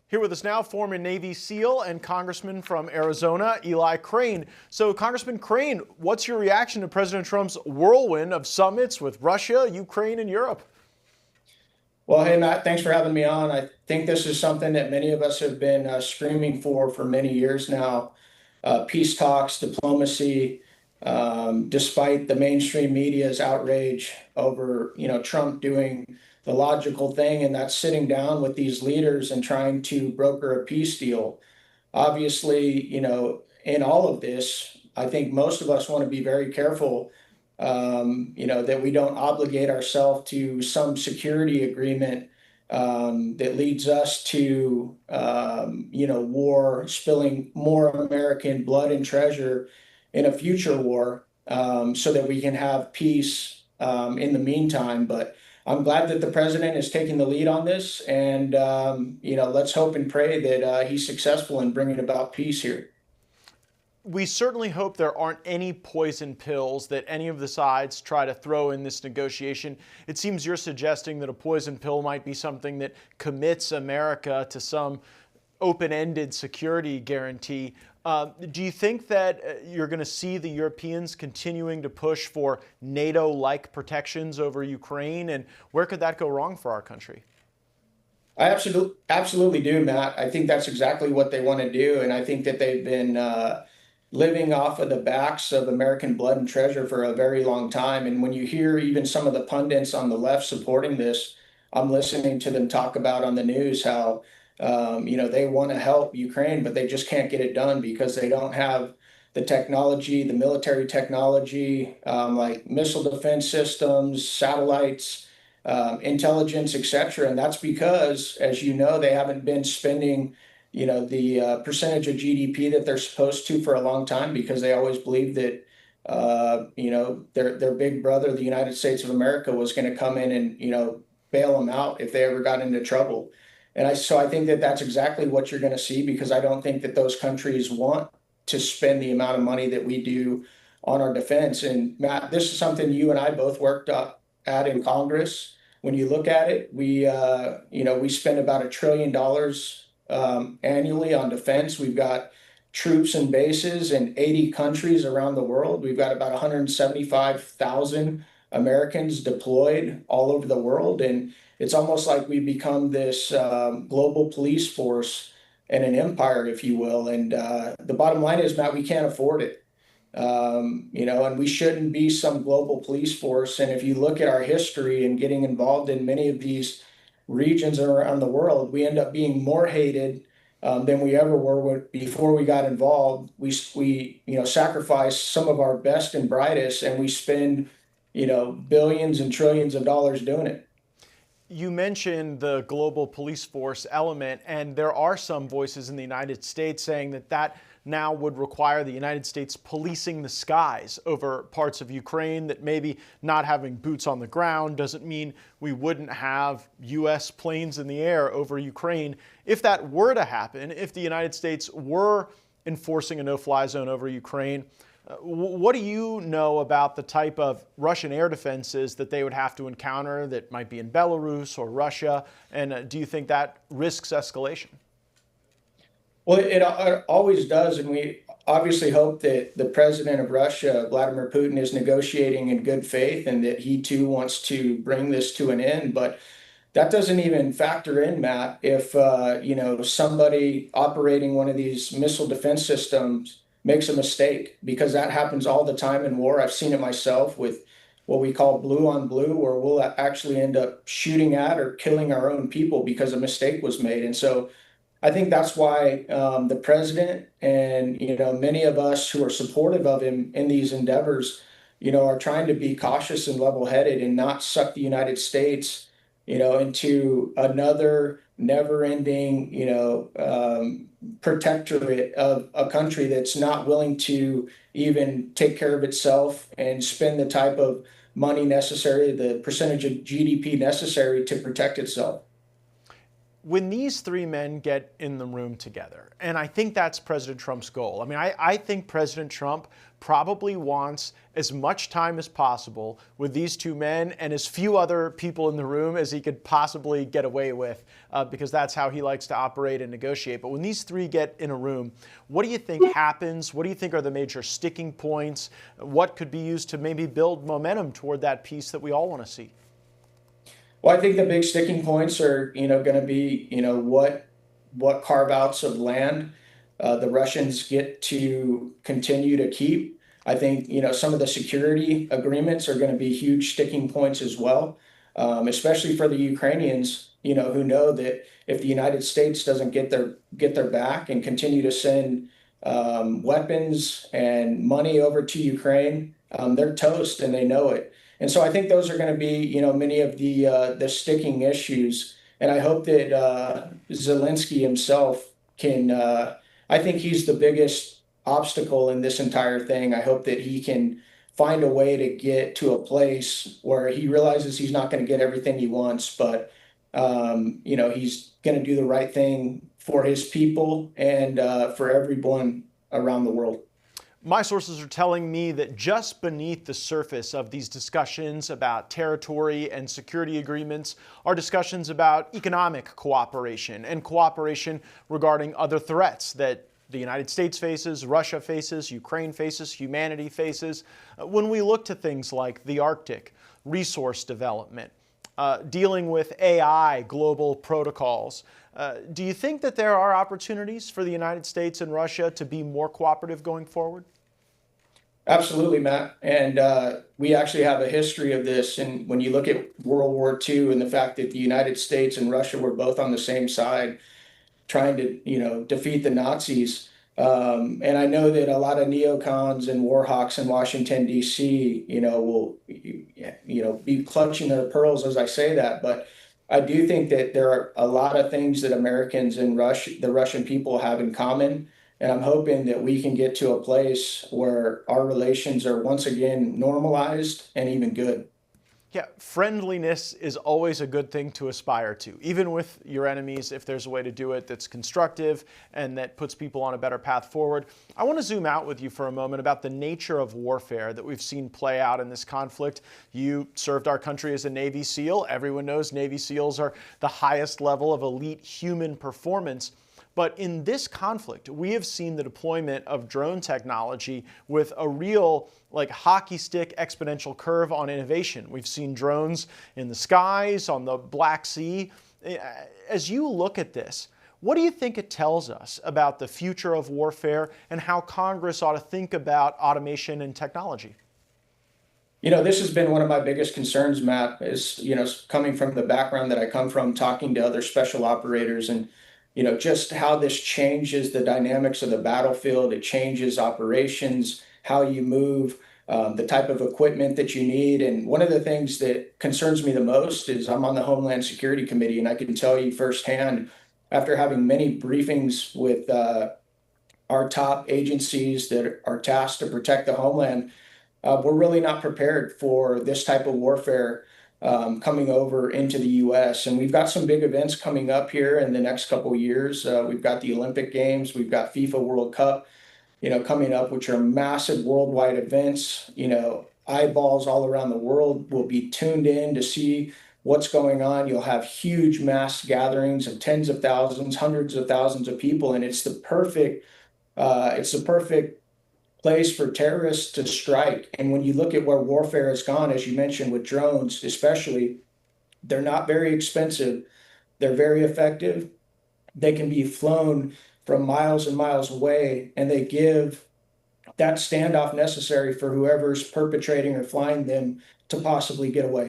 Here with us now, former Navy SEAL and Congressman from Arizona, Eli Crane. So, Congressman Crane, what's your reaction to President Trump's whirlwind of summits with Russia, Ukraine, and Europe? Well, hey, Matt, thanks for having me on. I think this is something that many of us have been screaming for many years now. Peace talks, diplomacy, despite the mainstream media's outrage over, Trump doing the logical thing, and that's sitting down with these leaders and trying to broker a peace deal. Obviously, in all of this, I think most of us want to be very careful, that we don't obligate ourselves to some security agreement that leads us to, war, spilling more American blood and treasure in a future war, so that we can have peace in the meantime. But I'm glad that the president is taking the lead on this, and let's hope and pray that he's successful in bringing about peace here. We certainly hope there aren't any poison pills that any of the sides try to throw in this negotiation. It seems you're suggesting that a poison pill might be something that commits America to some open-ended security guarantee. Do you think that you're going to see the Europeans continuing to push for NATO-like protections over Ukraine? And where could that go wrong for our country? I absolutely do, Matt. I think that's exactly what they want to do, and I think that they've been living off of the backs of American blood and treasure for a very long time. And when you hear even some of the pundits on the left supporting this, I'm listening to them talk about on the news how they want to help Ukraine, but they just can't get it done because they don't have the technology, the military technology, like missile defense systems, satellites, intelligence, etc. And that's because, as you know, they haven't been spending the percentage of GDP that they're supposed to for a long time, because they always believed that their big brother, the United States of America, was going to come in and bail them out if they ever got into trouble. And so I think that that's exactly what you're going to see, because I don't think that those countries want to spend the amount of money that we do on our defense. And Matt, this is something you and I both worked at in Congress. When you look at it, we spend about $1 trillion annually on defense. We've got troops and bases in 80 countries around the world. We've got about 175,000 Americans deployed all over the world. And it's almost like we've become this global police force and an empire, if you will. And the bottom line is, Matt, we can't afford it. And we shouldn't be some global police force. And if you look at our history and getting involved in many of these regions around the world, we end up being more hated than we ever were before we got involved. We sacrifice some of our best and brightest, and we spend billions and trillions of dollars doing it. You mentioned the global police force element, and there are some voices in the United States saying that now would require the United States policing the skies over parts of Ukraine, that maybe not having boots on the ground doesn't mean we wouldn't have U.S. planes in the air over Ukraine. If that were to happen, if the United States were enforcing a no-fly zone over Ukraine, what do you know about the type of Russian air defenses that they would have to encounter that might be in Belarus or Russia? And do you think that risks escalation? Well, it always does, and we obviously hope that the president of Russia, Vladimir Putin, is negotiating in good faith and that he too wants to bring this to an end. But that doesn't even factor in, Matt, if somebody operating one of these missile defense systems makes a mistake, because that happens all the time in war. I've seen it myself with what we call blue on blue, where we'll actually end up shooting at or killing our own people because a mistake was made. And so I think that's why the president and many of us who are supportive of him in these endeavors, are trying to be cautious and level-headed and not suck the United States, into another never-ending, protectorate of a country that's not willing to even take care of itself and spend the type of money necessary, the percentage of GDP necessary to protect itself. when these three men get in the room together, and I think that's President Trump's goal. I mean, I think President Trump probably wants as much time as possible with these two men and as few other people in the room as he could possibly get away with, because that's how he likes to operate and negotiate. But when these three get in a room, what do you think happens? What do you think are the major sticking points? What could be used to maybe build momentum toward that peace that we all want to see? Well, I think the big sticking points are, going to be, what carve outs of land the Russians get to continue to keep. I think, some of the security agreements are going to be huge sticking points as well, especially for the Ukrainians, who know that if the United States doesn't get their back and continue to send weapons and money over to Ukraine, they're toast and they know it. And so I think those are going to be, many of the sticking issues. And I hope that Zelensky himself can. I think he's the biggest obstacle in this entire thing. I hope that he can find a way to get to a place where he realizes he's not going to get everything he wants, but he's going to do the right thing for his people and for everyone around the world. My sources are telling me that just beneath the surface of these discussions about territory and security agreements are discussions about economic cooperation and cooperation regarding other threats that the United States faces, Russia faces, Ukraine faces, humanity faces. When we look to things like the Arctic, resource development, dealing with AI, global protocols, do you think that there are opportunities for the United States and Russia to be more cooperative going forward? Absolutely, Matt. And we actually have a history of this. And when you look at World War II and the fact that the United States and Russia were both on the same side trying to, defeat the Nazis. And I know that a lot of neocons and war hawks in Washington, D.C., will, be clutching their pearls as I say that. But I do think that there are a lot of things that Americans and the Russian people have in common. And I'm hoping that we can get to a place where our relations are once again normalized and even good. Yeah, friendliness is always a good thing to aspire to, even with your enemies, if there's a way to do it that's constructive and that puts people on a better path forward. I want to zoom out with you for a moment about the nature of warfare that we've seen play out in this conflict. You served our country as a Navy SEAL. Everyone knows Navy SEALs are the highest level of elite human performance. But in this conflict, we have seen the deployment of drone technology with a real hockey stick exponential curve on innovation. We've seen drones in the skies, on the Black Sea. As you look at this, what do you think it tells us about the future of warfare and how Congress ought to think about automation and technology? This has been one of my biggest concerns, Matt, is, coming from the background that I come from, talking to other special operators and just how this changes the dynamics of the battlefield. It changes operations, how you move, the type of equipment that you need. And one of the things that concerns me the most is I'm on the Homeland Security Committee, and I can tell you firsthand, after having many briefings with our top agencies that are tasked to protect the homeland, we're really not prepared for this type of warfare coming over into the U.S. And we've got some big events coming up here in the next couple of years. We've got the Olympic Games, we've got FIFA World Cup, coming up, which are massive worldwide events. Eyeballs all around the world will be tuned in to see what's going on. You'll have huge mass gatherings of tens of thousands, hundreds of thousands of people, and it's the perfect place for terrorists to strike. And when you look at where warfare has gone, as you mentioned, with drones, especially, they're not very expensive. They're very effective. They can be flown from miles and miles away, and they give that standoff necessary for whoever's perpetrating or flying them to possibly get away.